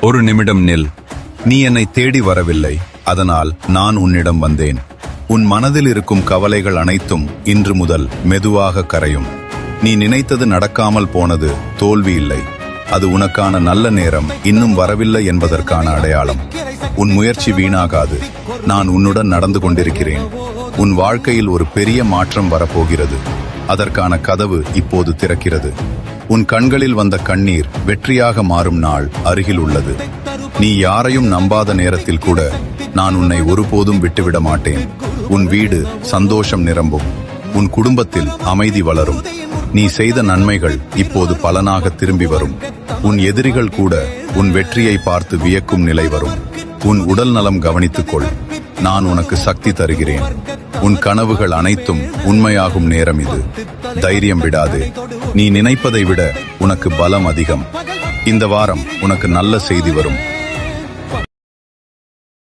ஒரு நிமிடம் நில். நீ என்னை தேடி வரவில்லை, அதனால் நான் உன்னிடம் வந்தேன். உன் மனதில் இருக்கும் கவலைகள் அனைத்தும் இன்று முதல் மெதுவாக கரையும். நீ நினைத்தது நடக்காமல் போனது தோல்வி இல்லை, அது உனக்கான நல்ல நேரம் இன்னும் வரவில்லை என்பதற்கான அடையாளம். உன் முயற்சி வீணாகாது. நான் உன்னுடன் நடந்து கொண்டிருக்கிறேன். உன் வாழ்க்கையில் ஒரு பெரிய மாற்றம் வரப்போகிறது. அதற்கான கதவு இப்போது திறக்கிறது. உன் கண்களில் வந்த கண்ணீர் வெற்றியாக மாறும் நாள் அருகில் உள்ளது. நீ யாரையும் நம்பாத நேரத்தில் கூட நான் உன்னை ஒருபோதும் விட்டுவிட மாட்டேன். உன் வீடு சந்தோஷம் நிரம்பும். உன் குடும்பத்தில் அமைதி வளரும். நீ செய்த நன்மைகள் இப்போது பலனாக திரும்பி வரும். உன் எதிரிகள் கூட உன் வெற்றியை பார்த்து வியக்கும் நிலை வரும். உன் உடல் நலம் கவனித்துக்கொள். நான் உனக்கு சக்தி தருகிறேன். உன் கனவுகள் அனைத்தும் உண்மையாகும் நேரம் இது. தைரியம் விடாதே. நீ நினைப்பதை விட உனக்கு பலம் அதிகம். இந்த வாரம் உனக்கு நல்ல செய்தி வரும்.